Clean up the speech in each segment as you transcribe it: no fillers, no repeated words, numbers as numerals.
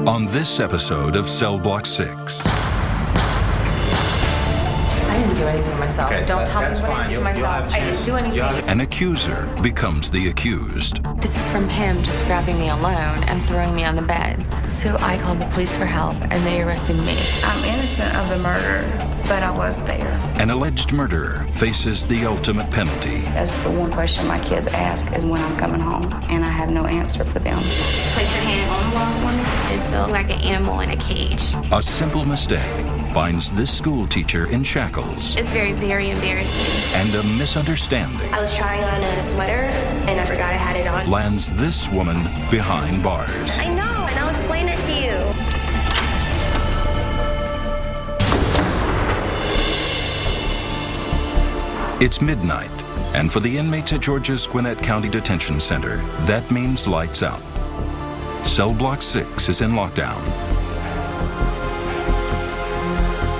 On this episode of Cell Block 6. I didn't do anything to myself. Okay, Don't tell me what I did to myself. I didn't do anything. An accuser becomes the accused. This is from him just grabbing me alone and throwing me on the bed. So I called the police for help and they arrested me. I'm innocent of the murder, but I was there. An alleged murderer faces the ultimate penalty. That's the one question my kids ask is when I'm coming home, and I have no answer for them. Place your hand on the wall for me. It felt like an animal in a cage. A simple mistake finds this school teacher in shackles. It's very, very embarrassing. And a misunderstanding I was trying on a sweater, and I forgot I had it on. lands this woman behind bars. I know, and I'll explain it to you. It's midnight, and for the inmates at Georgia's Gwinnett County Detention Center, that means lights out. Cell Block 6 is in lockdown.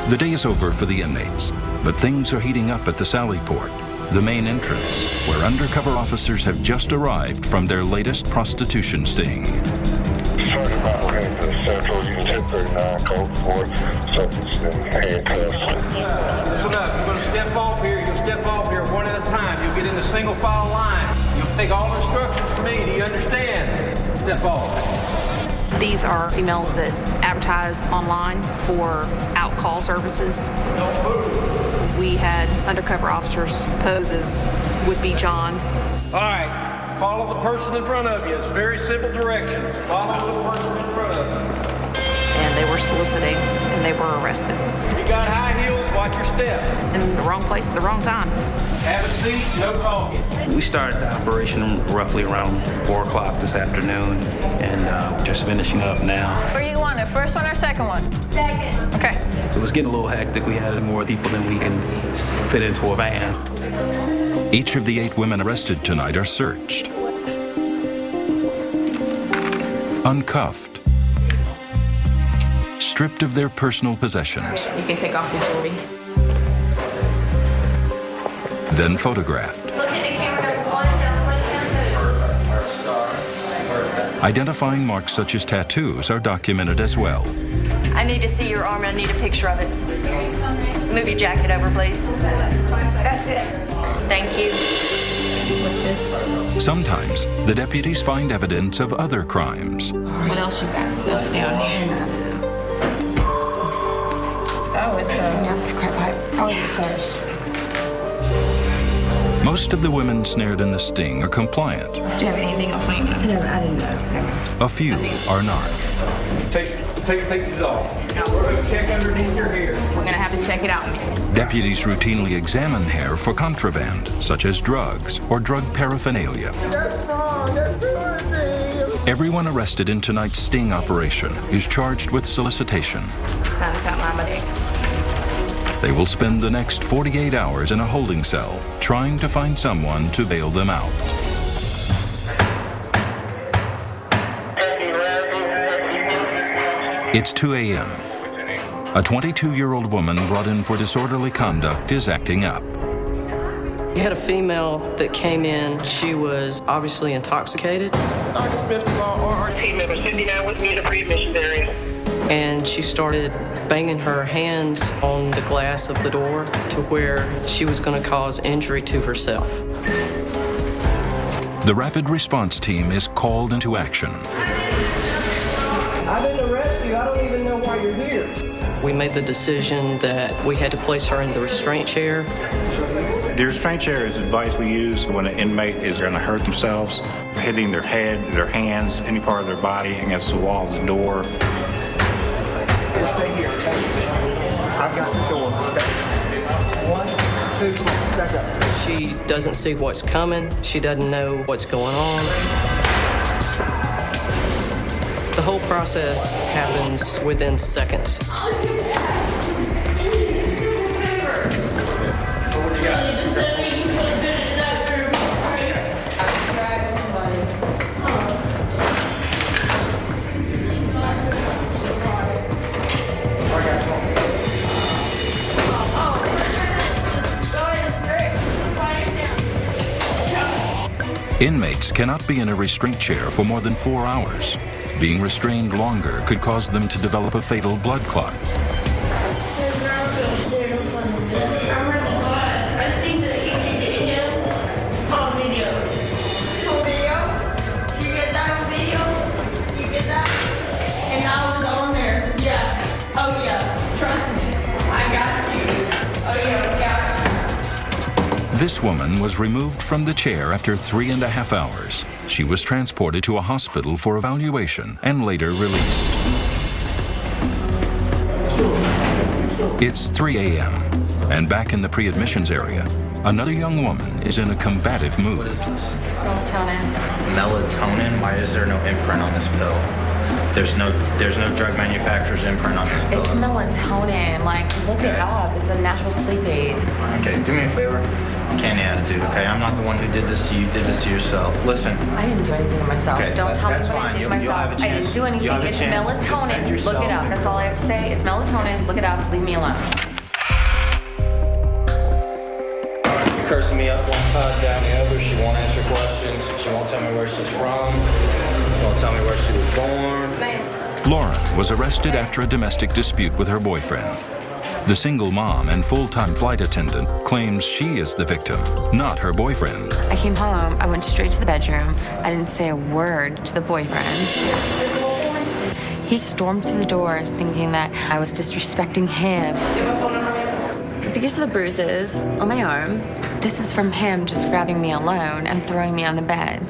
The day is over for the inmates, but things are heating up at the Sally Port, the main entrance, where undercover officers have just arrived from their latest prostitution sting. Sergeant Michael Hayes, Central, Unit 1039, Code 4, subjects in handcuffs. Listen up, you're going to step off here, you'll step off here one at a time. You'll get in the single file line. You'll take all instructions from me, do you understand? Step off. These are females that advertise online for out-call services. Don't move. We had undercover officers pose as would-be Johns. All right, follow the person in front of you. It's very simple directions. Follow the person in front of you. And they were soliciting, and they were arrested. You got high heels, watch your step. In the wrong place at the wrong time. Have a seat, no talking. We started the operation roughly around 4 o'clock this afternoon, and just finishing up now. Where you want it, first one or second one? Second. Okay. It was getting a little hectic. We had more people than we can fit into a van. Each of the 8 women arrested tonight are searched, uncuffed, stripped of their personal possessions, You can take off your jewelry. then photographed. Look at the camera, one down. Identifying marks such as tattoos are documented as well. I need to see your arm, and I need a picture of it. Move your jacket over, please. That's it. Thank you. Sometimes, the deputies find evidence of other crimes. What else you got stuff down here? Oh, it's crap pipe. Oh, it's searched. Most of the women snared in the sting are compliant. Do you have anything else on you? No, I didn't know. A few are not. Take these off. We're going to check underneath your hair. We're gonna have to check it out. Deputies routinely examine hair for contraband, such as drugs or drug paraphernalia. Everyone arrested in tonight's sting operation is charged with solicitation. They will spend the next 48 hours in a holding cell, trying to find someone to bail them out. It's 2 a.m. A 22-year-old woman brought in for disorderly conduct is acting up. We had a female that came in. She was obviously intoxicated. Sergeant Smith, tomorrow, RRT member 59 with me in the pre-admission area. And she started banging her hands on the glass of the door to where she was going to cause injury to herself. The rapid response team is called into action. I didn't arrest you. I don't even know why you're here. We made the decision that we had to place her in the restraint chair. The restraint chair is the device we use when an inmate is going to hurt themselves, hitting their head, their hands, any part of their body against the wall of the door. Stay here. I've got the door. 1, 2, back up. She doesn't see what's coming. She doesn't know what's going on. The whole process happens within seconds. Inmates cannot be in a restraint chair for more than 4 hours. being restrained longer could cause them to develop a fatal blood clot. This woman was removed from the chair after 3.5 hours. She was transported to a hospital for evaluation and later released. It's 3 a.m. and back in the pre-admissions area, another young woman is in a combative mood. Melatonin. Melatonin? Why is there no imprint on this pill? There's no drug manufacturer's imprint on this pill. It's melatonin. Like, look it up. It's a natural sleep aid. Okay, do me a favor. Candy attitude, okay? I'm not the one who did this to you. You did this to yourself. Listen. I didn't do anything to myself. Okay, Don't tell me that's what fine. I did to You'll myself. have a I chance. didn't do anything. You'll have a It's chance to defend melatonin. yourself. Look it up. That's all I have to say. It's melatonin. Look it up. Leave me alone. You're cursing me up one side, down the other. She won't answer questions. She won't tell me where she's from. She won't tell me where she was born. Lauren was arrested after a domestic dispute with her boyfriend. The single mom and full-time flight attendant claims she is the victim, not her boyfriend. I came home. I went straight to the bedroom. I didn't say a word to the boyfriend. He stormed through the doors thinking that I was disrespecting him. These are the bruises on my arm. This is from him just grabbing me alone and throwing me on the bed.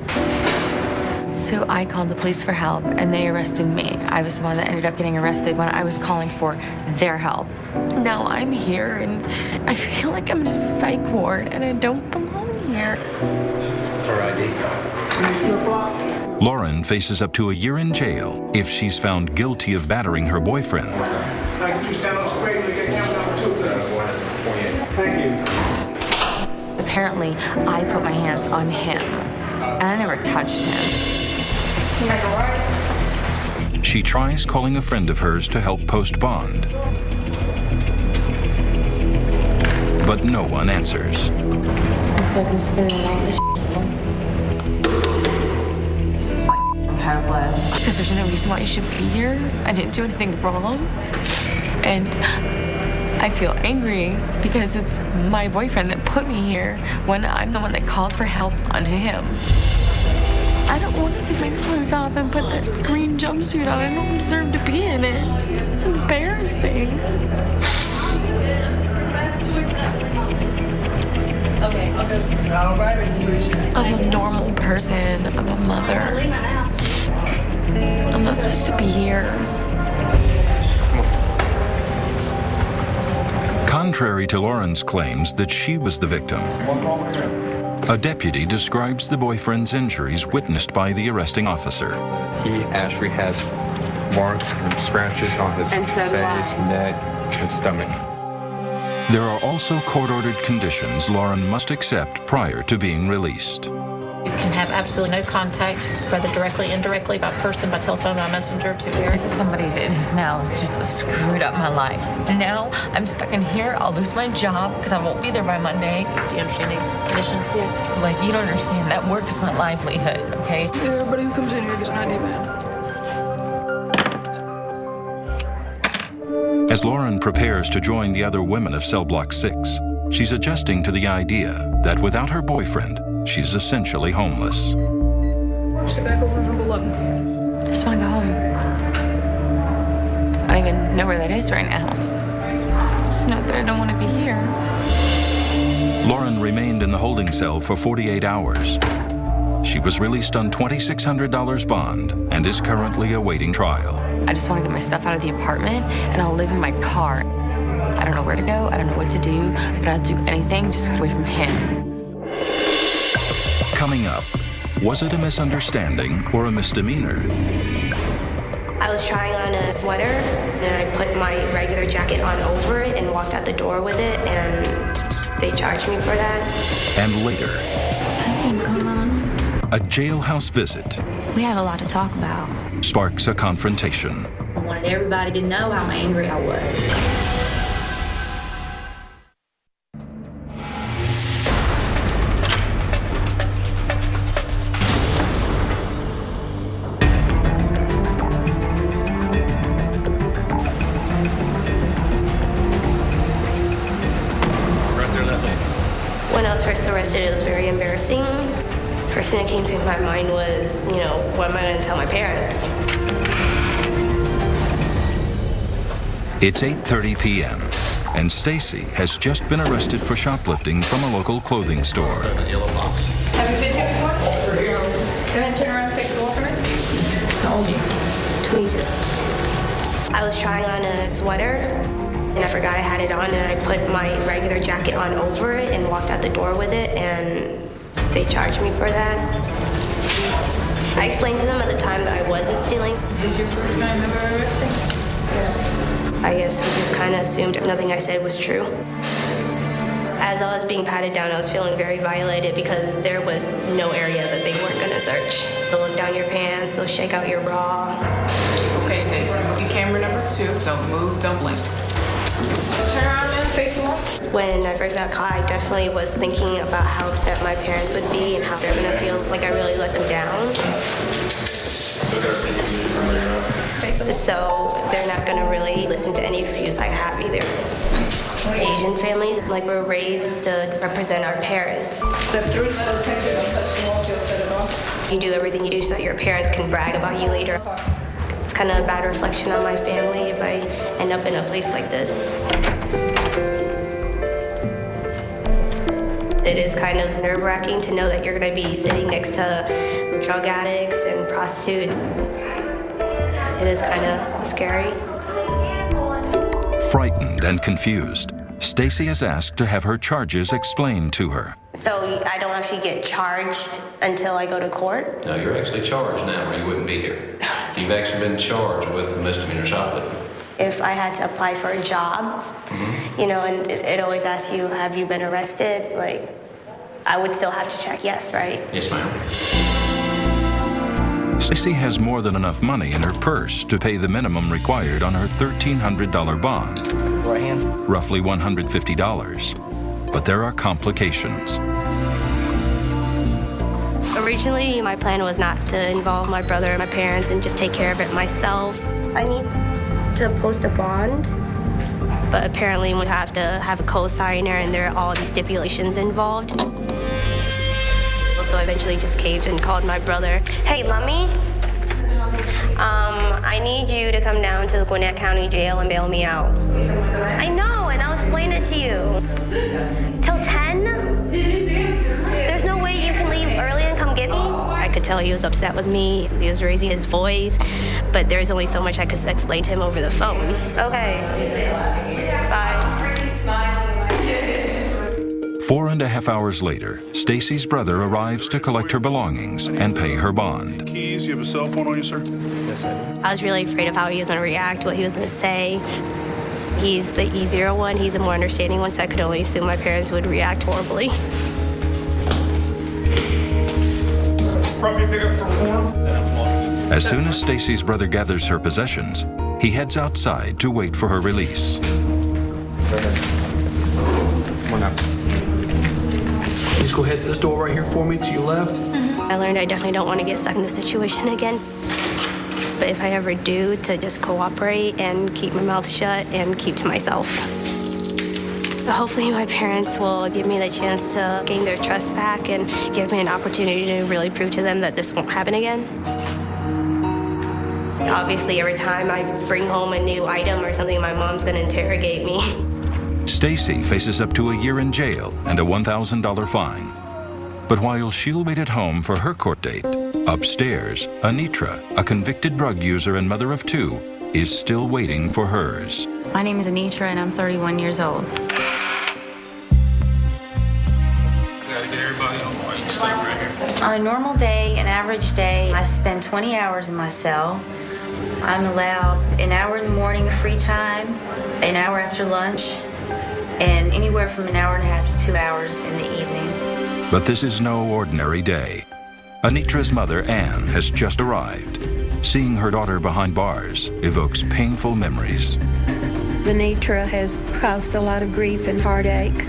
So I called the police for help, and they arrested me. I was the one that ended up getting arrested when I was calling for their help. Now I'm here, and I feel like I'm in a psych ward, and I don't belong here. It's her ID. Lauren faces up to a year in jail if she's found guilty of battering her boyfriend. Can I get you stand on straight and get camera number 2, please? Thank you. Apparently, I put my hands on him, and I never touched him. She tries calling a friend of hers to help post bond, but no one answers. Looks like I'm spinning all this This is like hopeless. Because there's no reason why you should be here. I didn't do anything wrong. And I feel angry because it's my boyfriend that put me here when I'm the one that called for help on him. I don't want to take my clothes off and put that green jumpsuit on. I don't deserve to be in it. It's embarrassing. Okay, I'll go. All right. I'm a normal person. I'm a mother. I'm not supposed to be here. Contrary to Lauren's claims that she was the victim, a deputy describes the boyfriend's injuries witnessed by the arresting officer. He actually has marks and scratches on his face, neck, and stomach. There are also court-ordered conditions Lauren must accept prior to being released. You can have absolutely no contact, whether directly, indirectly, by person, by telephone, by messenger, to here. This is somebody that has now just screwed up my life. And now I'm stuck in here. I'll lose my job because I won't be there by Monday. Do you understand these conditions? Yeah. Like, you don't understand. That work is my livelihood, okay? Everybody who comes in here gets an ID man. As Lauren prepares to join the other women of Cell Block 6, she's adjusting to the idea that without her boyfriend, she's essentially homeless. Stay back over in room 11. I just want to go home. I don't even know where that is right now. Just know that I don't want to be here. Lauren remained in the holding cell for 48 hours. She was released on $2,600 bond and is currently awaiting trial. I just want to get my stuff out of the apartment, and I'll live in my car. I don't know where to go. I don't know what to do, but I'll do anything just to get away from him. Coming up, was it a misunderstanding or a misdemeanor? I was trying on a sweater, and I put my regular jacket on over it and walked out the door with it, and they charged me for that. And later, a jailhouse visit We have a lot to talk about. sparks a confrontation. I wanted everybody to know how angry I was. first arrested, it was very embarrassing. First thing that came through my mind was, what am I going to tell my parents? It's 8:30 p.m. and Stacy has just been arrested for shoplifting from a local clothing store. Have you been here before? Go ahead and turn around and face the wall for me. How old are you? 22. I was trying on a sweater, and I forgot I had it on, and I put my regular jacket on over it and walked out the door with it, and they charged me for that. I explained to them at the time that I wasn't stealing. Is this your first time ever arresting? Yes. I guess we just kind of assumed nothing I said was true. As I was being patted down, I was feeling very violated because there was no area that they weren't going to search. They'll look down your pants, they'll shake out your bra. Okay, Stacey, movie camera number 2. Don't move, don't blink. Turn around and face the wall. When I first got caught, I definitely was thinking about how upset my parents would be and how they're going to feel like I really let them down. So they're not going to really listen to any excuse I have either. Asian families, we're raised to represent our parents. Step through the metal detector, don't touch the wall, you'll set it off. You do everything you do so that your parents can brag about you later. It's kind of a bad reflection on my family if I end up in a place like this. It is kind of nerve-wracking to know that you're going to be sitting next to drug addicts and prostitutes. It is kind of scary. Frightened and confused, Stacy has asked to have her charges explained to her. So I don't actually get charged until I go to court? No, you're actually charged now or you wouldn't be here. You've actually been charged with misdemeanor shoplifting. If I had to apply for a job, and it always asks you, have you been arrested? I would still have to check yes, right? Yes, ma'am. Stacy has more than enough money in her purse to pay the minimum required on her $1,300 bond, Right hand. roughly $150. But there are complications. Originally, my plan was not to involve my brother and my parents and just take care of it myself. I need to post a bond, but apparently we have to have a co-signer and there are all these stipulations involved. So I eventually just caved and called my brother. Hey, Lummy, I need you to come down to the Gwinnett County Jail and bail me out. I know, and I'll explain it to you. Till 10? There's no way you can leave early and come get me? I could tell he was upset with me. He was raising his voice, but there's only so much I could explain to him over the phone. Okay. Bye. 4.5 hours later, Stacy's brother arrives to collect her belongings and pay her bond. Keys, you have a cell phone on you, sir? Yes, I do. I was really afraid of how he was going to react, what he was going to say. He's the easier one. He's the more understanding one, so I could only assume my parents would react horribly. Property pickup for form? As soon as Stacy's brother gathers her possessions, he heads outside to wait for her release. Go ahead. Come on now. Please go ahead to this door right here for me to your left. I learned I definitely don't want to get stuck in this situation again. But if I ever do, to just cooperate and keep my mouth shut and keep to myself. Hopefully my parents will give me the chance to gain their trust back and give me an opportunity to really prove to them that this won't happen again. Obviously, every time I bring home a new item or something, my mom's going to interrogate me. Stacy faces up to a year in jail and a $1,000 fine. But while she'll wait at home for her court date, upstairs, Anitra, a convicted drug user and mother of 2, is still waiting for hers. My name is Anitra and I'm 31 years old. On a normal day, an average day, I spend 20 hours in my cell. I'm allowed an hour in the morning of free time, an hour after lunch, and anywhere from an hour and a half to 2 hours in the evening. But this is no ordinary day. Anitra's mother, Anne, has just arrived. Seeing her daughter behind bars evokes painful memories. Anitra has caused a lot of grief and heartache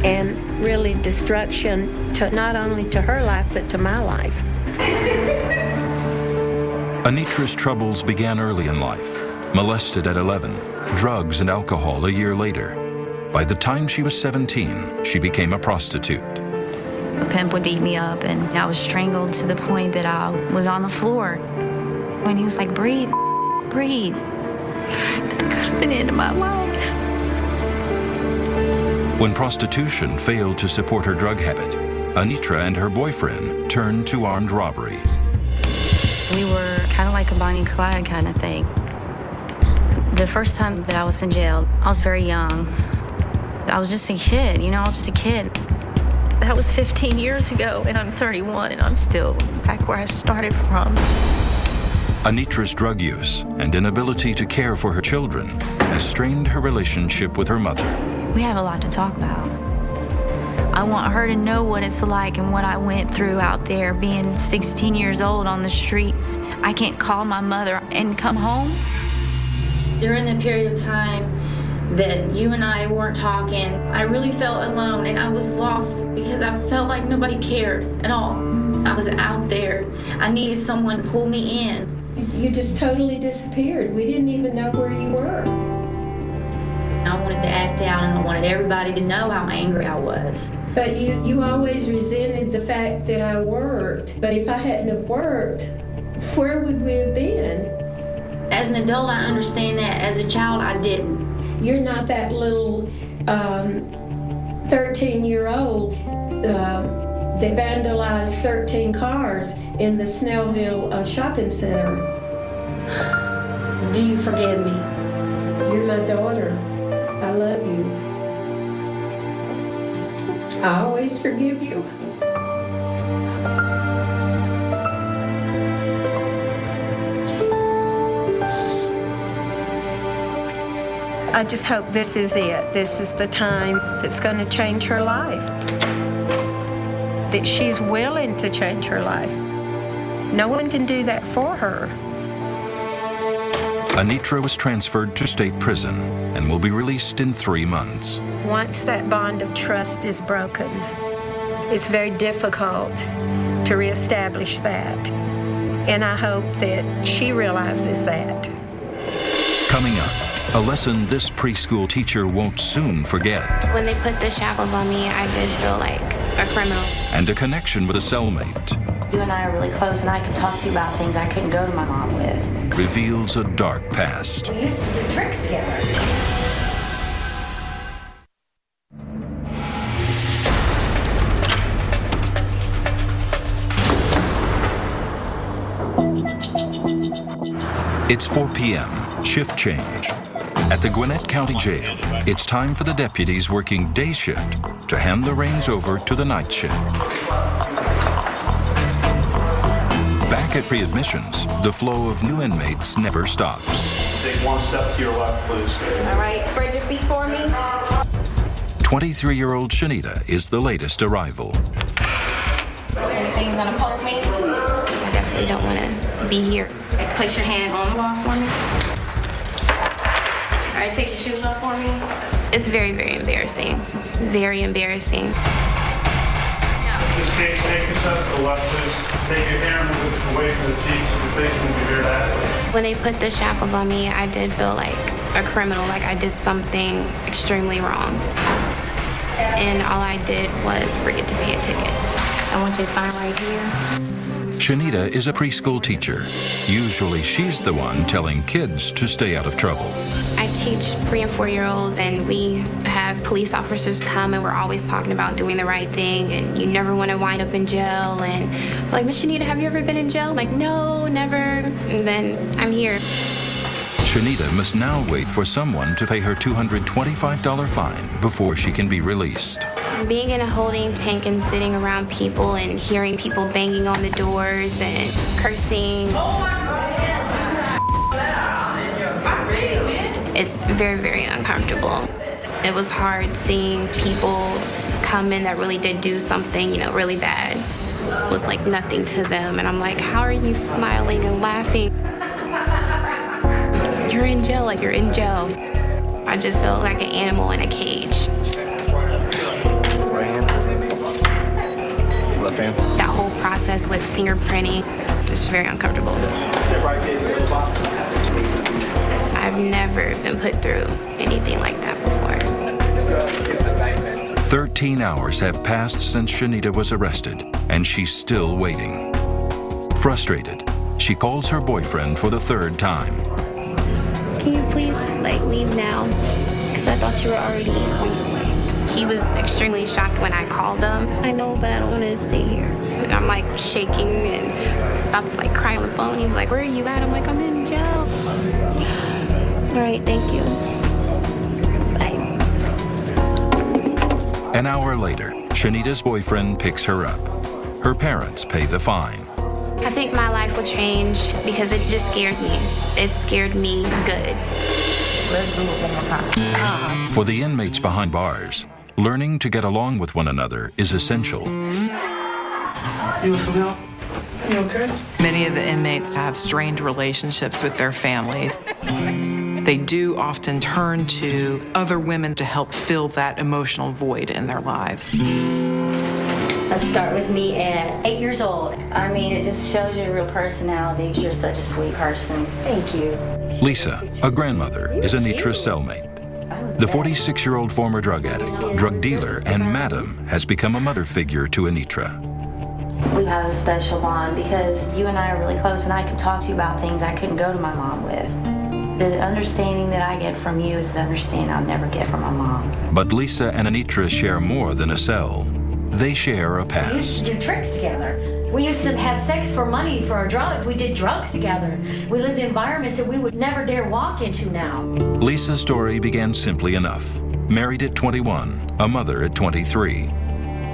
and really destruction to not only to her life but to my life. Anitra's troubles began early in life. Molested at 11, drugs and alcohol a year later. By the time she was 17, she became a prostitute. A pimp would beat me up, and I was strangled to the point that I was on the floor. When he was like, breathe, breathe. That could have been the end of my life. When prostitution failed to support her drug habit, Anitra and her boyfriend turned to armed robbery. We were kind of like a Bonnie and Clyde kind of thing. The first time that I was in jail, I was very young. I was just a kid, I was just a kid. That was 15 years ago, and I'm 31, and I'm still back where I started from. Anitra's drug use and inability to care for her children has strained her relationship with her mother. We have a lot to talk about. I want her to know what it's like and what I went through out there being 16 years old on the streets. I can't call my mother and come home. During the period of time that you and I weren't talking, I really felt alone, and I was lost because I felt like nobody cared at all. I was out there. I needed someone to pull me in. You just totally disappeared. We didn't even know where you were. I wanted to act out, and I wanted everybody to know how angry I was. But you always resented the fact that I worked. But if I hadn't have worked, where would we have been? As an adult, I understand that. As a child, I didn't. You're not that little 13-year-old that vandalized 13 cars in the Snellville shopping center. Do you forgive me? You're my daughter. I love you. I always forgive you. I just hope this is it. This is the time that's going to change her life. That she's willing to change her life. No one can do that for her. Anitra was transferred to state prison and will be released in 3 months. Once that bond of trust is broken, it's very difficult to reestablish that. And I hope that she realizes that. Coming up, a lesson this preschool teacher won't soon forget. When they put the shackles on me, I did feel like a criminal. And a connection with a cellmate. You and I are really close, and I can talk to you about things I couldn't go to my mom with. Reveals a dark past. We used to do tricks together. It's 4 p.m., shift change. At the Gwinnett County Jail, it's time for the deputies working day shift to hand the reins over to the night shift. Back at pre-admissions, the flow of new inmates never stops. Take one step to your left, please. All right, spread your feet for me. 23-year-old Shanita is the latest arrival. Anything gonna poke me? I definitely don't want to be here. Place your hand on the wall for me. All right, take your shoes off for me. It's very, very embarrassing. Very embarrassing. Just take yourself to the left, please. Take your hand, move it away from the cheeks, your face will be very that. When they put the shackles on me, I did feel like a criminal, like I did something extremely wrong. And all I did was forget to pay a ticket. I want you to sign right here. Shanita is a preschool teacher. Usually she's the one telling kids to stay out of trouble. I teach 3- and 4-year-olds, and we have police officers come, and we're always talking about doing the right thing, and you never want to wind up in jail. And like, Miss Shanita, have you ever been in jail? I'm like, no, never. And then I'm here. Shanita must now wait for someone to pay her $225 fine before she can be released. Being in a holding tank and sitting around people and hearing people banging on the doors and cursing. It's very, very uncomfortable. It was hard seeing people come in that really did do something, really bad. It was like nothing to them. And I'm like, how are you smiling and laughing? You're in jail, like you're in jail. I just felt like an animal in a cage. That whole process with fingerprinting is very uncomfortable. I've never been put through anything like that before. 13 hours have passed since Shanita was arrested, and she's still waiting. Frustrated, she calls her boyfriend for the third time. Can you please, leave now? Because I thought you were already home. He was extremely shocked when I called him. I know, but I don't want to stay here. And I'm, shaking and about to, cry on the phone. He was like, where are you at? I'm like, I'm in jail. All right, thank you. Bye. An hour later, Shanita's boyfriend picks her up. Her parents pay the fine. I think my life will change because it just scared me. It scared me good. Let's do it one more time. For the inmates behind bars, learning to get along with one another is essential. You want some help? You okay? Many of the inmates have strained relationships with their families. They do often turn to other women to help fill that emotional void in their lives. Let's start with me at 8 years old. I mean, it just shows your real personality. You're such a sweet person. Thank you. Lisa, a grandmother, is Anitra's cellmate. The 46-year-old former drug addict, drug dealer, and madam has become a mother figure to Anitra. We have a special bond because you and I are really close, and I can talk to you about things I couldn't go to my mom with. The understanding that I get from you is the understanding I'll never get from my mom. But Lisa and Anitra share more than a cell. They share a past. We used to do tricks together. We used to have sex for money for our drugs. We did drugs together. We lived in environments that we would never dare walk into now. Lisa's story began simply enough. Married at 21, a mother at 23.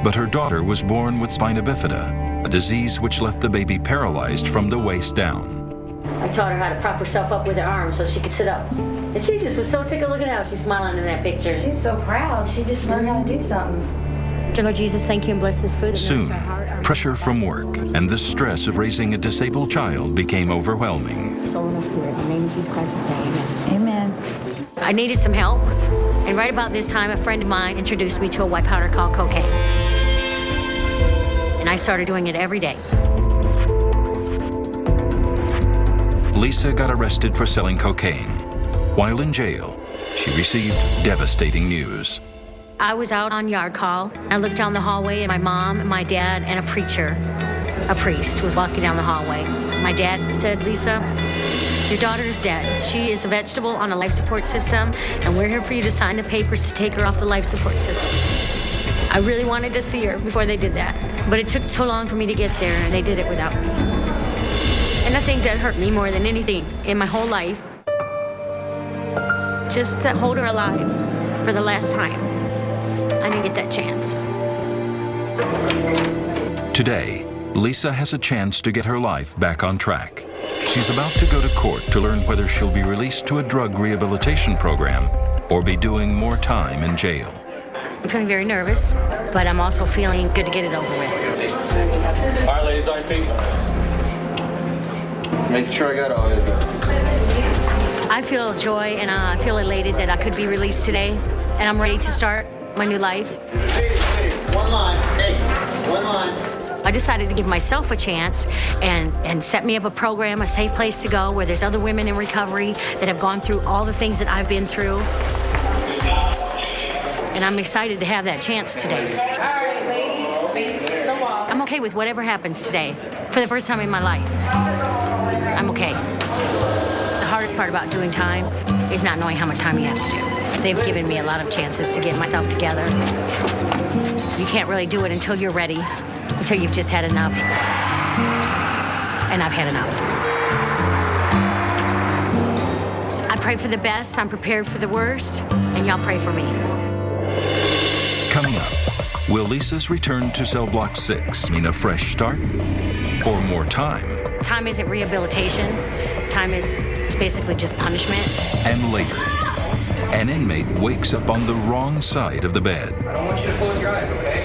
But her daughter was born with spina bifida, a disease which left the baby paralyzed from the waist down. I taught her how to prop herself up with her arms so she could sit up. And she just was so tickled. Look at how she's smiling in that picture. She's so proud. She just learned how to do something. Dear Lord Jesus, thank you and bless this food. Soon, pressure from work and the stress of raising a disabled child became overwhelming. Soul and Spirit, in the name of Jesus Christ, we pray. Amen. Amen. I needed some help, and right about this time, a friend of mine introduced me to a white powder called cocaine. And I started doing it every day. Lisa got arrested for selling cocaine. While in jail, she received devastating news. I was out on yard call. I looked down the hallway, and my mom, my dad, and a priest, was walking down the hallway. My dad said, Lisa, your daughter is dead. She is a vegetable on a life support system, and we're here for you to sign the papers to take her off the life support system. I really wanted to see her before they did that, but it took so long for me to get there, and they did it without me. And I think that hurt me more than anything in my whole life. Just to hold her alive for the last time. I didn't get that chance. Today, Lisa has a chance to get her life back on track. She's about to go to court to learn whether she'll be released to a drug rehabilitation program or be doing more time in jail. I'm feeling very nervous, but I'm also feeling good to get it over with. All right, ladies, on your feet. Make sure I got all of you. I feel joy and I feel elated that I could be released today, and I'm ready to start my new life. One line. Hey, one line. I decided to give myself a chance and set me up a program, a safe place to go where there's other women in recovery that have gone through all the things that I've been through. And I'm excited to have that chance today. All right, ladies, face the wall. I'm okay with whatever happens today. For the first time in my life, I'm okay. The hardest part about doing time is not knowing how much time you have to do. They've given me a lot of chances to get myself together. You can't really do it until you're ready, until you've just had enough. And I've had enough. I pray for the best, I'm prepared for the worst, and y'all pray for me. Coming up, will Lisa's return to cell block 6 mean a fresh start or more time? Time isn't rehabilitation. Time is basically just punishment. And later, an inmate wakes up on the wrong side of the bed. I don't want you to close your eyes, okay?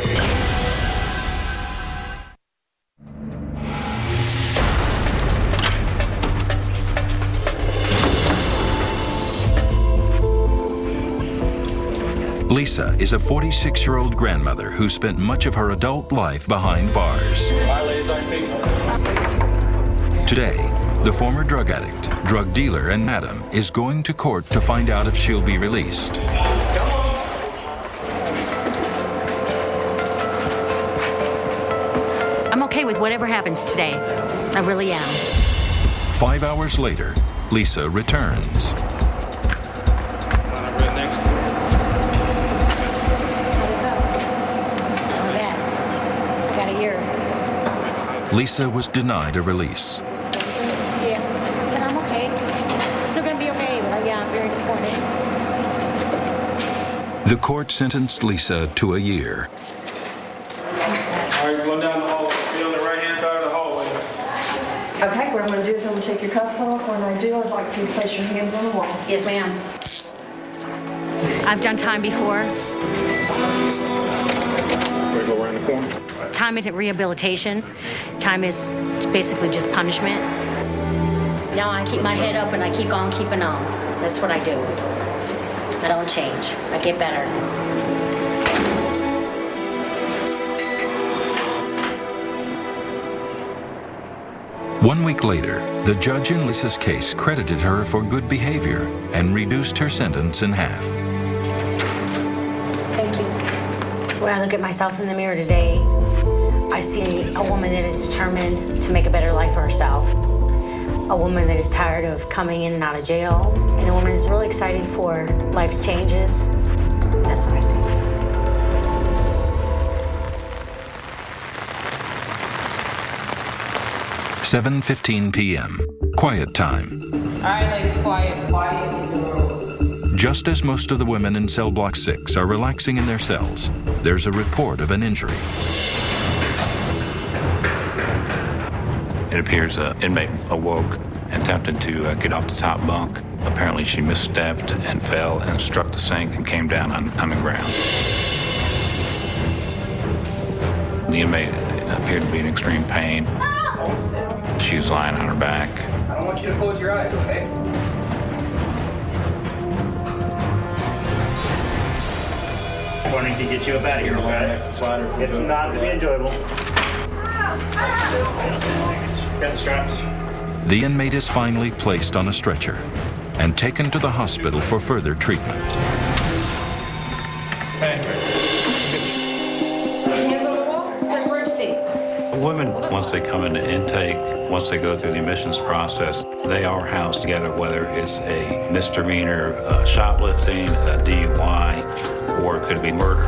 Lisa is a 46-year-old grandmother who spent much of her adult life behind bars. All right, ladies, on your feet. Today, the former drug addict, drug dealer, and madam is going to court to find out if she'll be released. okay with whatever happens today. I really am. 5 hours later, Lisa returns. Lisa was denied a release. Yeah, but I'm okay. Still gonna be okay, but yeah, I'm very disappointed. The court sentenced Lisa to a year. All right, going down the hallway. Be on the right-hand side of the hallway. Okay, what I'm going to do is I'm going to take your cuffs off. When I do, I'd like you to place your hands on the wall. Yes, ma'am. I've done time before. We're go around the corner. Time isn't rehabilitation. Time is basically just punishment. Now I keep my head up and I keep on keeping on. That's what I do. I don't change. I get better. One week later, the judge in Lisa's case credited her for good behavior and reduced her sentence in half. Thank you. When I look at myself in the mirror today, I see a woman that is determined to make a better life for herself. A woman that is tired of coming in and out of jail. And a woman that's really excited for life's changes. That's what I see. "7:15 p.m. Quiet time. All right, ladies, quiet. Just as most of the women in cell block 6 are relaxing in their cells, there's a report of an injury. It appears an inmate awoke and attempted to get off the top bunk. Apparently she misstepped and fell and struck the sink and came down on the ground. The inmate appeared to be in extreme pain. She was lying on her back. I don't want you to close your eyes, okay? Morning to get you up out of here, okay? It's not going to be enjoyable. Got the straps. The inmate is finally placed on a stretcher and taken to the hospital for further treatment. Hands on the wall, separate your feet. Women, once they come into intake, once they go through the admissions process, they are housed together, whether it's a misdemeanor, shoplifting, a DUI, or it could be murder.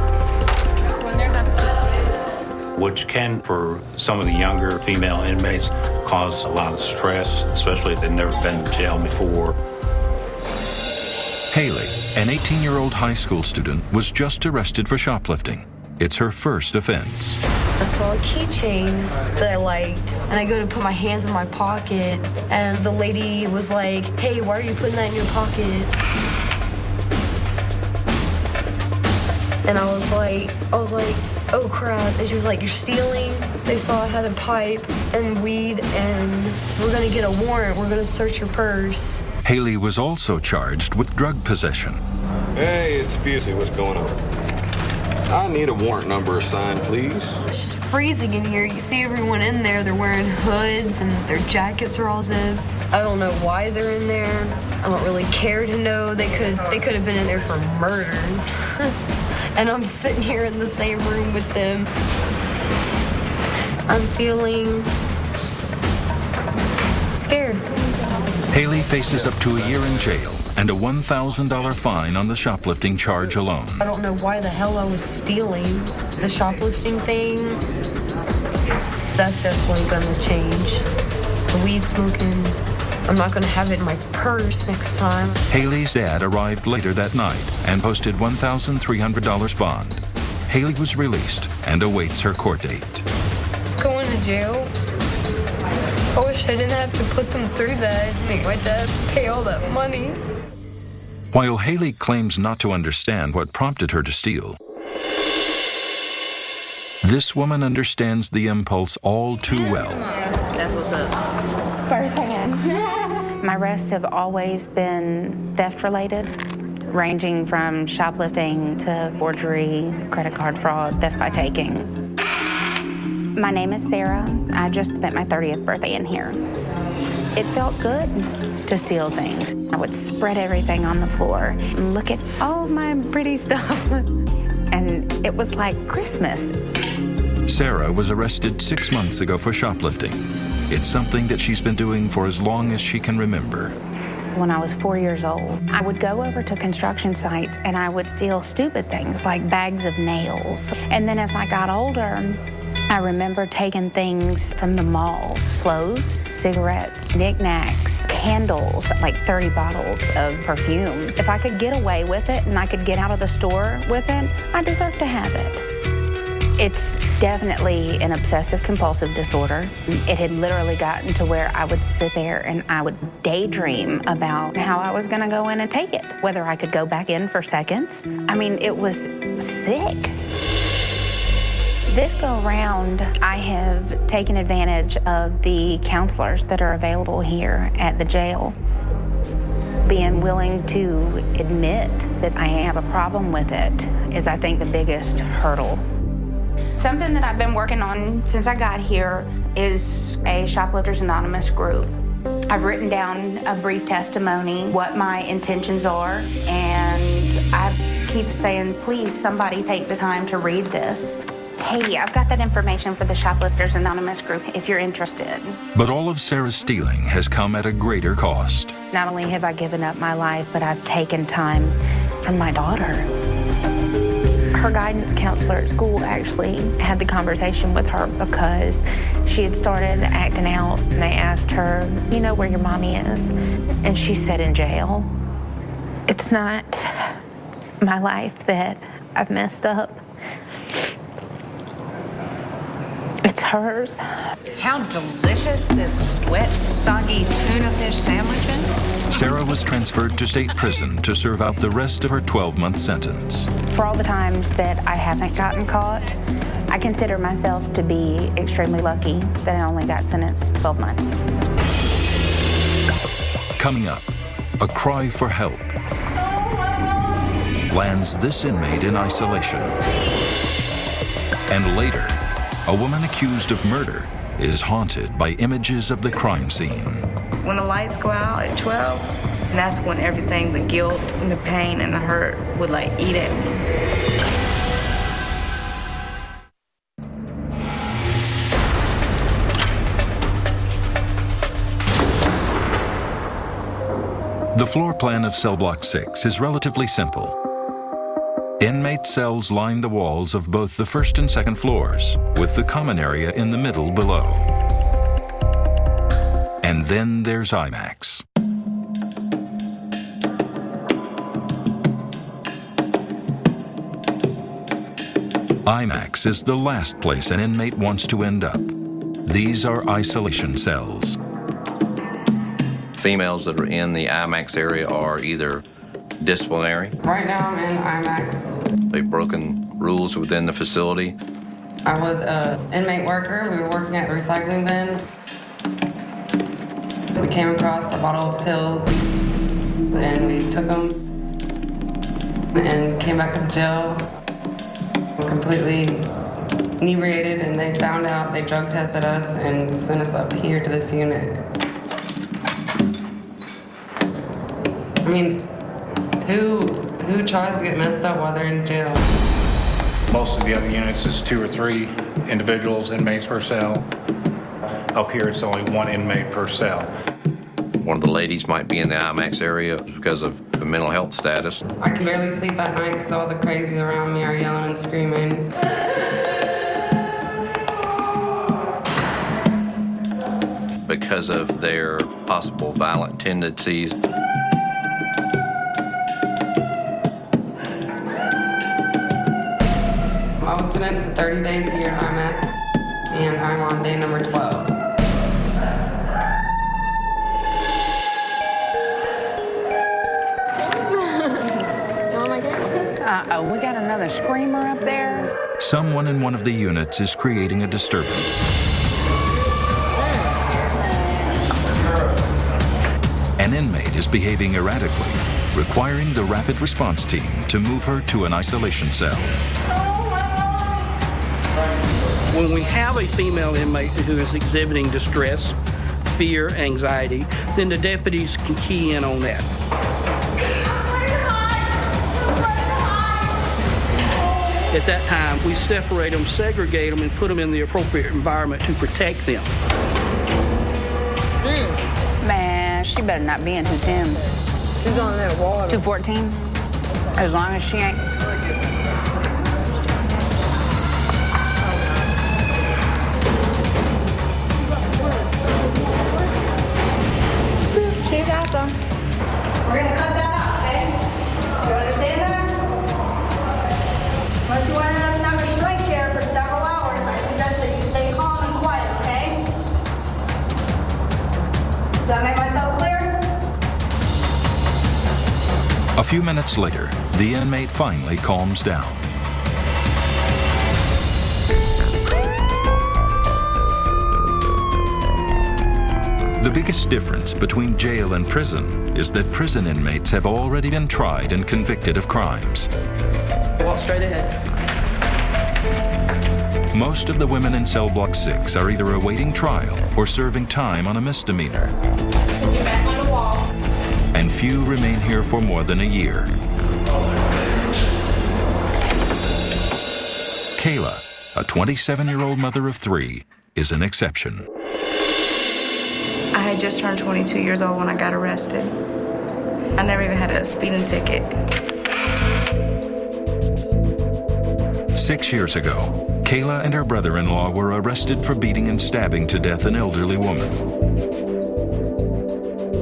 Which can, for some of the younger female inmates, cause a lot of stress, especially if they've never been to jail before. Haley, an 18-year-old high school student, was just arrested for shoplifting. It's her first offense. I saw a keychain that I liked, and I go to put my hands in my pocket, and the lady was like, "Hey, why are you putting that in your pocket?" And I was like, oh crap. And she was like, "You're stealing." They saw I had a pipe and weed, and we're gonna get a warrant. We're gonna search your purse. Haley was also charged with drug possession. Hey, it's Busey. What's going on? I need a warrant number assigned, please. It's just freezing in here. You see everyone in there. They're wearing hoods and their jackets are all zipped. I don't know why they're in there. I don't really care to know. They could have been in there for murder. And I'm sitting here in the same room with them. I'm feeling scared. Haley faces up to a year in jail and a $1,000 fine on the shoplifting charge alone. I don't know why the hell I was stealing. The shoplifting thing, that's definitely gonna change. The weed smoking, I'm not gonna have it in my purse next time. Haley's dad arrived later that night and posted $1,300 bond. Haley was released and awaits her court date. Going to jail? I wish I didn't have to put them through that, make my dad pay all that money. While Haley claims not to understand what prompted her to steal, this woman understands the impulse all too well. That's what's up. Firsthand. My arrests have always been theft-related, ranging from shoplifting to forgery, credit card fraud, theft by taking. My name is Sarah. I just spent my 30th birthday in here. It felt good to steal things. I would spread everything on the floor and look at all my pretty stuff. And it was like Christmas. Sarah was arrested 6 months ago for shoplifting. It's something that she's been doing for as long as she can remember. When I was 4 years old, I would go over to construction sites and I would steal stupid things like bags of nails. And then as I got older, I remember taking things from the mall, clothes, cigarettes, knickknacks, candles, like 30 bottles of perfume. If I could get away with it and I could get out of the store with it, I deserve to have it. It's definitely an obsessive-compulsive disorder. It had literally gotten to where I would sit there and I would daydream about how I was gonna go in and take it, whether I could go back in for seconds. I mean, it was sick. This go around, I have taken advantage of the counselors that are available here at the jail. Being willing to admit that I have a problem with it is, I think, the biggest hurdle. Something that I've been working on since I got here is a Shoplifters Anonymous group. I've written down a brief testimony, what my intentions are, and I keep saying, please, somebody take the time to read this. Hey, I've got that information for the Shoplifters Anonymous group if you're interested. But all of Sarah's stealing has come at a greater cost. Not only have I given up my life, but I've taken time from my daughter. Her guidance counselor at school actually had the conversation with her because she had started acting out, and they asked her, you know where your mommy is? And she said, in jail. It's not my life that I've messed up. It's hers. How delicious this wet, soggy tuna fish sandwich is. Sarah was transferred to state prison to serve out the rest of her 12-month sentence. For all the times that I haven't gotten caught, I consider myself to be extremely lucky that I only got sentenced 12 months. Coming up, a cry for help lands this inmate in isolation. And later, a woman accused of murder is haunted by images of the crime scene. When the lights go out at 12, and that's when everything, the guilt and the pain and the hurt would like eat at me. The floor plan of cell block 6 is relatively simple. Inmate cells line the walls of both the first and second floors, with the common area in the middle below. And then there's IMAX. IMAX is the last place an inmate wants to end up. These are isolation cells. Females that are in the IMAX area are either disciplinary. Right now I'm in IMAX. They've broken rules within the facility. I was an inmate worker. We were working at the recycling bin. We came across a bottle of pills and we took them and came back to the jail completely inebriated, and they found out, they drug tested us and sent us up here to this unit. I mean, who tries to get messed up while they're in jail? Most of the other units is 2 or 3 individuals, inmates per cell. Up here, it's only 1 inmate per cell. One of the ladies might be in the IMAX area because of the mental health status. I can barely sleep at night because all the crazies around me are yelling and screaming. Because of their possible violent tendencies. I was sentenced to 30 days here at IMAX, and I'm on day number 12. Oh my God. Uh-oh, we got another screamer up there. Someone in one of the units is creating a disturbance. An inmate is behaving erratically, requiring the rapid response team to move her to an isolation cell. When we have a female inmate who is exhibiting distress, fear, anxiety, then the deputies can key in on that. At that time, we separate them, segregate them, and put them in the appropriate environment to protect them. Man, she better not be in 210. She's on that water. 214? As long as she ain't. She got some. We're gonna cut that out, okay? You understand that? Unless you want to have restraint here for several hours, I suggest that you stay calm and quiet, okay? Does that make myself clear? A few minutes later, the inmate finally calms down. The biggest difference between jail and prison is that prison inmates have already been tried and convicted of crimes. Walk straight ahead. Most of the women in cell block 6 are either awaiting trial or serving time on a misdemeanor. Get back on the wall. And few remain here for more than a year. Kayla, a 27-year-old mother of 3, is an exception. I had just turned 22 years old when I got arrested. I never even had a speeding ticket. 6 years ago, Kayla and her brother-in-law were arrested for beating and stabbing to death an elderly woman.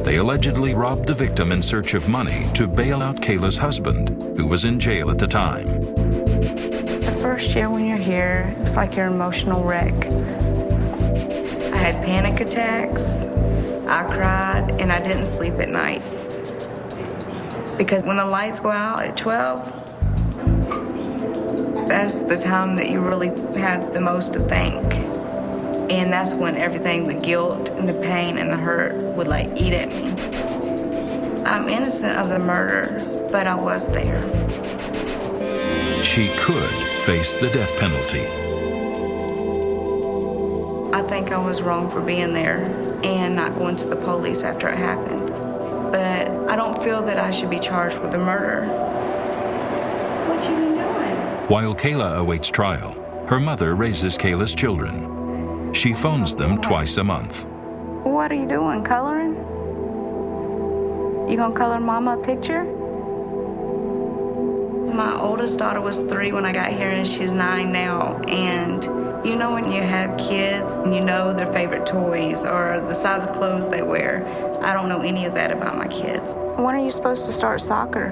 They allegedly robbed the victim in search of money to bail out Kayla's husband, who was in jail at the time. The first year when you're here, it's like you're an emotional wreck. I had panic attacks, I cried, and I didn't sleep at night. Because when the lights go out at 12, that's the time that you really have the most to think. And that's when everything, the guilt and the pain and the hurt would like eat at me. I'm innocent of the murder, but I was there. She could face the death penalty. I think I was wrong for being there and not going to the police after it happened. But I don't feel that I should be charged with the murder. What you been doing? While Kayla awaits trial, her mother raises Kayla's children. She phones them twice a month. What are you doing, coloring? You gonna color Mama a picture? My oldest daughter was 3 when I got here and she's 9 now. And you know when you have kids and you know their favorite toys or the size of clothes they wear. I don't know any of that about my kids. When are you supposed to start soccer?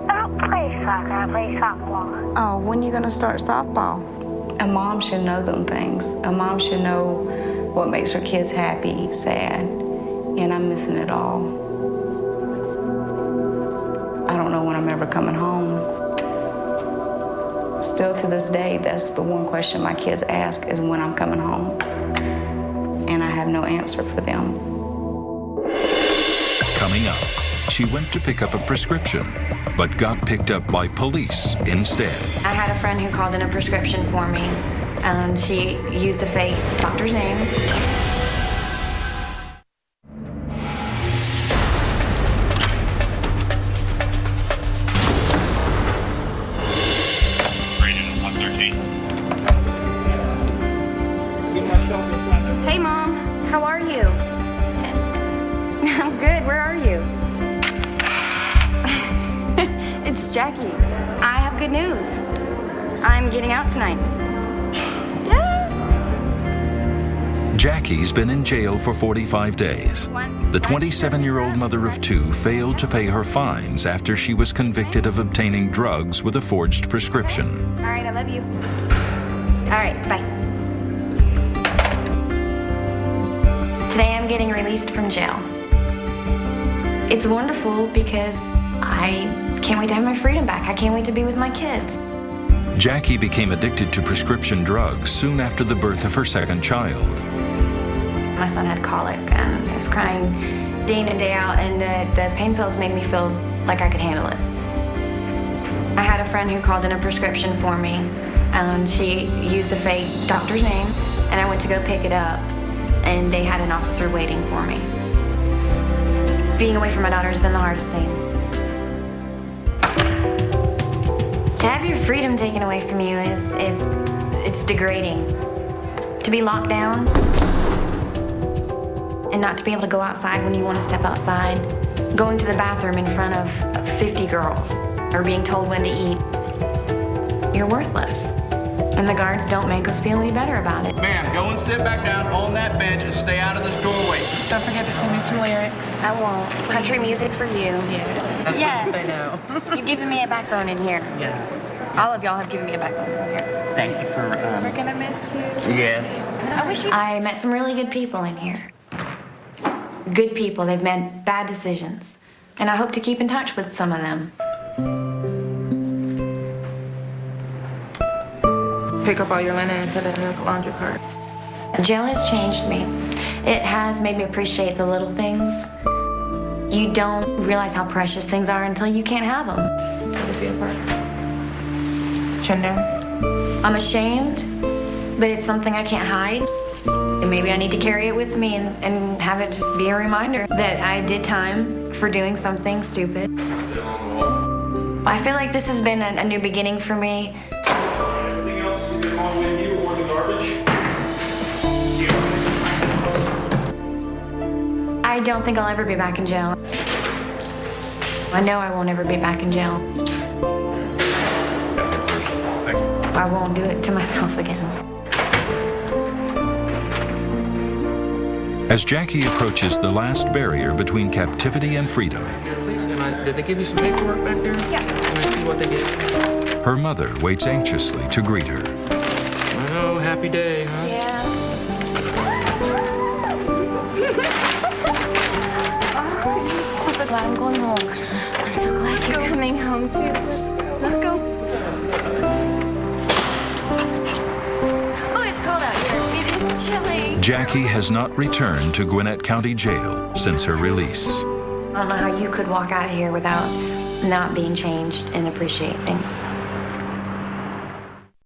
I don't play soccer, I play softball. Oh, when are you gonna start softball? A mom should know them things. A mom should know what makes her kids happy, sad, and I'm missing it all. I don't know when I'm ever coming home. Still to this day, that's the one question my kids ask is when I'm coming home. And I have no answer for them. Coming up, she went to pick up a prescription, but got picked up by police instead. I had a friend who called in a prescription for me, and she used a fake doctor's name. Hey, Mom. How are you? I'm good. Where are you? It's Jackie. I have good news. I'm getting out tonight. Jackie's been in jail for 45 days. The 27-year-old mother of 2 failed to pay her fines after she was convicted of obtaining drugs with a forged prescription. All right, I love you. All right, bye. Today I'm getting released from jail. It's wonderful because I can't wait to have my freedom back. I can't wait to be with my kids. Jackie became addicted to prescription drugs soon after the birth of her second child. My son had colic and he was crying day in and day out, and the pain pills made me feel like I could handle it. I had a friend who called in a prescription for me, and she used a fake doctor's name, and I went to go pick it up, and they had an officer waiting for me. Being away from my daughter has been the hardest thing. To have your freedom taken away from you it's degrading. To be locked down and not to be able to go outside when you want to step outside, going to the bathroom in front of 50 girls, or being told when to eat, you're worthless. And the guards don't make us feel any better about it. Ma'am, go and sit back down on that bench and stay out of this doorway. Don't forget to send me some lyrics. I won't. Country music for you. Yes. Yes. You've given me a backbone in here. Yeah. All of y'all have given me a backbone in here. Thank you for, We're gonna miss you. Yes. I met some really good people in here. Good people. They've made bad decisions. And I hope to keep in touch with some of them. Pick up all your linen and put it in the laundry cart. Jail has changed me. It has made me appreciate the little things. You don't realize how precious things are until you can't have them. Chin down. I'm ashamed, but it's something I can't hide. And maybe I need to carry it with me and have it just be a reminder that I did time for doing something stupid. I feel like this has been a new beginning for me. Anything else you get along with you or the garbage? I don't think I'll ever be back in jail. I know I won't ever be back in jail. I won't do it to myself again. As Jackie approaches the last barrier between captivity and freedom, Did they give you some paperwork back there? Yeah. Can I see what they gave? her mother waits anxiously to greet her. Oh, happy day, huh? Yeah. I'm so glad I'm going home. I'm so glad you're coming home too. Let's go. Let's go. Oh, it's cold out here. It is chilly. Jackie has not returned to Gwinnett County Jail since her release. I don't know how you could walk out of here without not being changed and appreciate things.